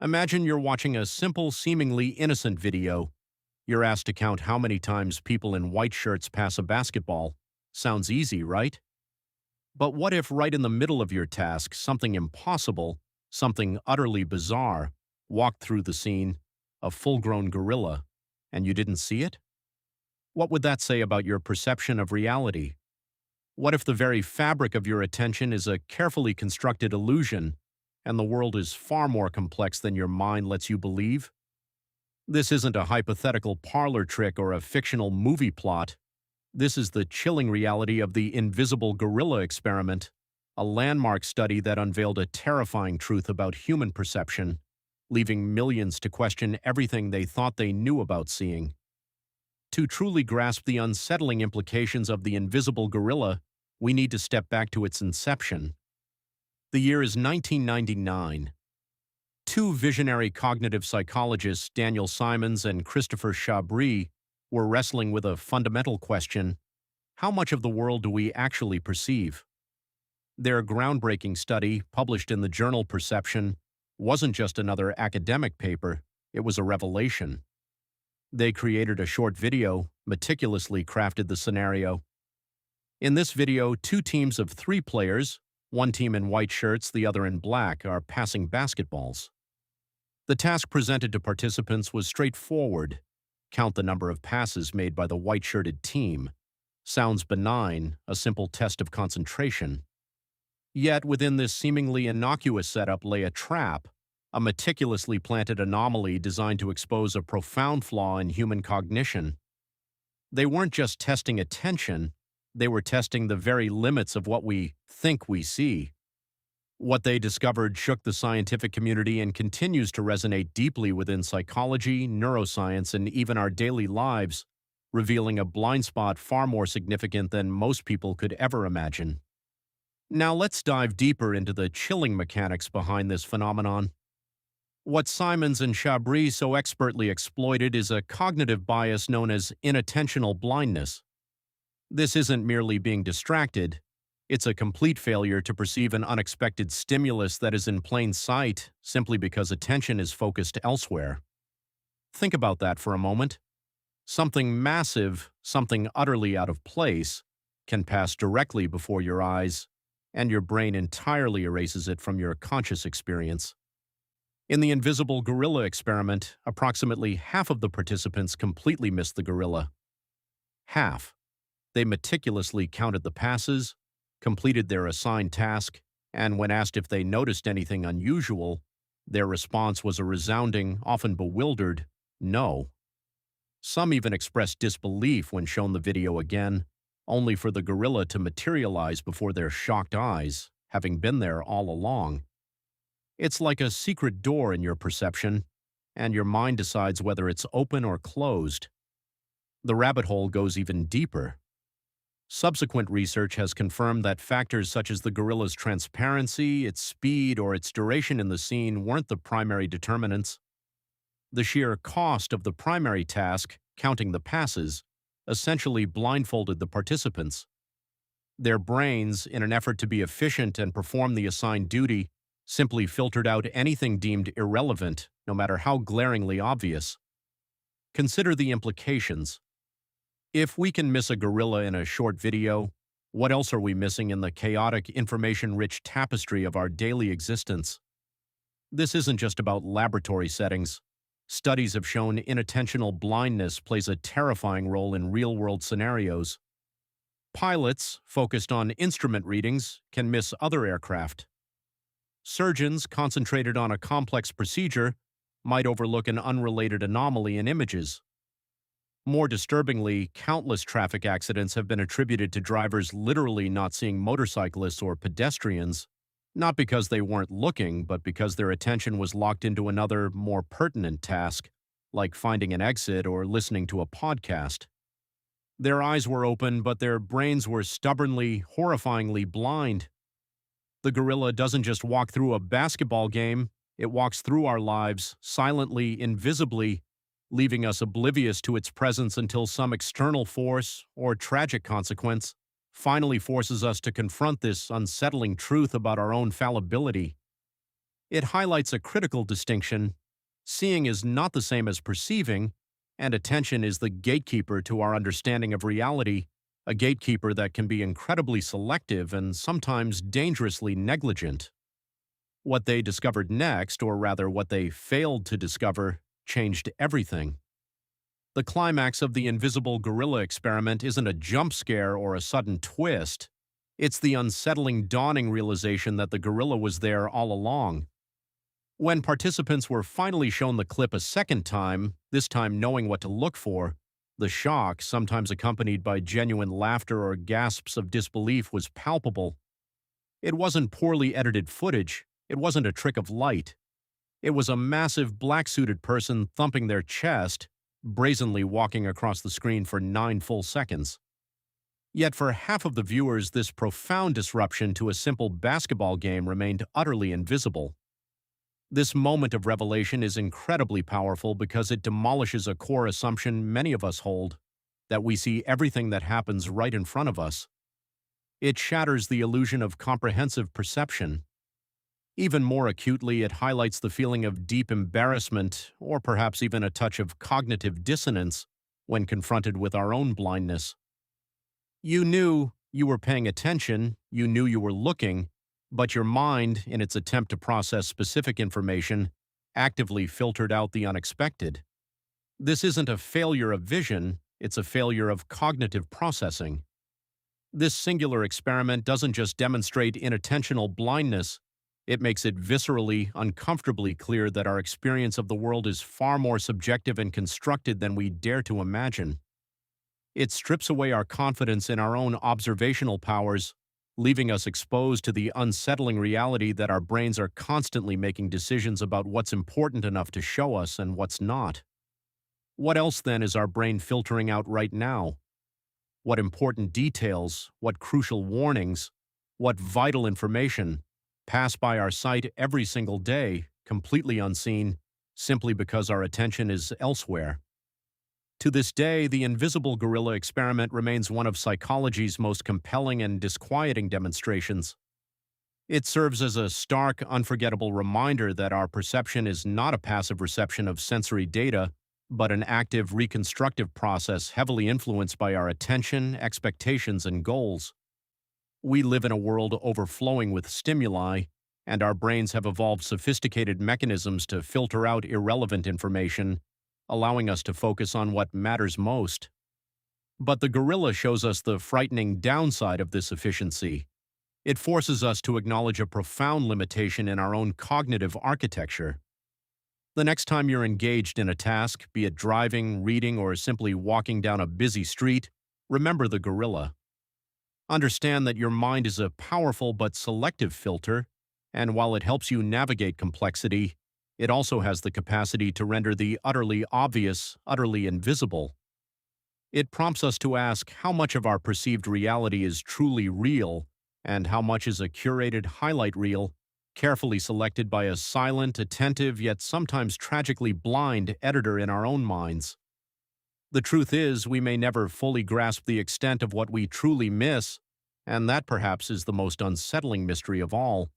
Imagine you're watching a simple, seemingly innocent video. You're asked to count how many times people in white shirts pass a basketball. Sounds easy, right? But what if right in the middle of your task, something impossible, something utterly bizarre, walked through the scene, a full-grown gorilla, and you didn't see it? What would that say about your perception of reality? What if the very fabric of your attention is a carefully constructed illusion, and the world is far more complex than your mind lets you believe? This isn't a hypothetical parlor trick or a fictional movie plot. This is the chilling reality of the invisible gorilla experiment, a landmark study that unveiled a terrifying truth about human perception, leaving millions to question everything they thought they knew about seeing. To truly grasp the unsettling implications of the invisible gorilla, we need to step back to its inception. The year is 1999. Two visionary cognitive psychologists, Daniel Simons and Christopher Chabris, were wrestling with a fundamental question: how much of the world do we actually perceive? Their groundbreaking study, published in the journal Perception, wasn't just another academic paper, it was a revelation. They created a short video, meticulously crafted the scenario. In this video, two teams of three players, one team in white shirts, the other in black, are passing basketballs. The task presented to participants was straightforward: count the number of passes made by the white-shirted team. Sounds benign, a simple test of concentration. Yet within this seemingly innocuous setup lay a trap, a meticulously planted anomaly designed to expose a profound flaw in human cognition. They weren't just testing attention, they were testing the very limits of what we think we see. What they discovered shook the scientific community and continues to resonate deeply within psychology, neuroscience, and even our daily lives, revealing a blind spot far more significant than most people could ever imagine. Now let's dive deeper into the chilling mechanics behind this phenomenon. What Simons and Chabris so expertly exploited is a cognitive bias known as inattentional blindness. This isn't merely being distracted, it's a complete failure to perceive an unexpected stimulus that is in plain sight simply because attention is focused elsewhere. Think about that for a moment. Something massive, something utterly out of place, can pass directly before your eyes, and your brain entirely erases it from your conscious experience. In the invisible gorilla experiment, approximately half of the participants completely missed the gorilla. Half. They meticulously counted the passes, completed their assigned task, and when asked if they noticed anything unusual, their response was a resounding, often bewildered, no. Some even expressed disbelief when shown the video again, only for the gorilla to materialize before their shocked eyes, having been there all along. It's like a secret door in your perception, and your mind decides whether it's open or closed. The rabbit hole goes even deeper. Subsequent research has confirmed that factors such as the gorilla's transparency, its speed, or its duration in the scene weren't the primary determinants. The sheer cost of the primary task, counting the passes, essentially blindfolded the participants. Their brains, in an effort to be efficient and perform the assigned duty, simply filtered out anything deemed irrelevant, no matter how glaringly obvious. Consider the implications. If we can miss a gorilla in a short video, what else are we missing in the chaotic, information-rich tapestry of our daily existence? This isn't just about laboratory settings. Studies have shown inattentional blindness plays a terrifying role in real-world scenarios. Pilots, focused on instrument readings, can miss other aircraft. Surgeons, concentrated on a complex procedure, might overlook an unrelated anomaly in images. More disturbingly, countless traffic accidents have been attributed to drivers literally not seeing motorcyclists or pedestrians, not because they weren't looking, but because their attention was locked into another, more pertinent task, like finding an exit or listening to a podcast. Their eyes were open, but their brains were stubbornly, horrifyingly blind. The gorilla doesn't just walk through a basketball game, it walks through our lives, silently, invisibly, leaving us oblivious to its presence until some external force, or tragic consequence, finally forces us to confront this unsettling truth about our own fallibility. It highlights a critical distinction. Seeing is not the same as perceiving, and attention is the gatekeeper to our understanding of reality, a gatekeeper that can be incredibly selective and sometimes dangerously negligent. What they discovered next, or rather what they failed to discover, changed everything. The climax of the invisible gorilla experiment isn't a jump scare or a sudden twist. It's the unsettling dawning realization that the gorilla was there all along. When participants were finally shown the clip a second time, this time knowing what to look for, the shock, sometimes accompanied by genuine laughter or gasps of disbelief, was palpable. It wasn't poorly edited footage. It wasn't a trick of light. It was a massive black-suited person thumping their chest, brazenly walking across the screen for 9 full seconds. Yet for half of the viewers, this profound disruption to a simple basketball game remained utterly invisible. This moment of revelation is incredibly powerful because it demolishes a core assumption many of us hold, that we see everything that happens right in front of us. It shatters the illusion of comprehensive perception. Even more acutely, it highlights the feeling of deep embarrassment, or perhaps even a touch of cognitive dissonance, when confronted with our own blindness. You knew you were paying attention, you knew you were looking, but your mind, in its attempt to process specific information, actively filtered out the unexpected. This isn't a failure of vision, it's a failure of cognitive processing. This singular experiment doesn't just demonstrate inattentional blindness, it makes it viscerally, uncomfortably clear that our experience of the world is far more subjective and constructed than we dare to imagine. It strips away our confidence in our own observational powers, leaving us exposed to the unsettling reality that our brains are constantly making decisions about what's important enough to show us and what's not. What else then is our brain filtering out right now? What important details, what crucial warnings, what vital information pass by our sight every single day, completely unseen, simply because our attention is elsewhere? To this day, the invisible gorilla experiment remains one of psychology's most compelling and disquieting demonstrations. It serves as a stark, unforgettable reminder that our perception is not a passive reception of sensory data, but an active, reconstructive process heavily influenced by our attention, expectations, and goals. We live in a world overflowing with stimuli, and our brains have evolved sophisticated mechanisms to filter out irrelevant information, allowing us to focus on what matters most. But the gorilla shows us the frightening downside of this efficiency. It forces us to acknowledge a profound limitation in our own cognitive architecture. The next time you're engaged in a task, be it driving, reading, or simply walking down a busy street, remember the gorilla. Understand that your mind is a powerful but selective filter, and while it helps you navigate complexity, it also has the capacity to render the utterly obvious, utterly invisible. It prompts us to ask how much of our perceived reality is truly real, and how much is a curated highlight reel, carefully selected by a silent, attentive, yet sometimes tragically blind editor in our own minds. The truth is, we may never fully grasp the extent of what we truly miss, and that perhaps is the most unsettling mystery of all.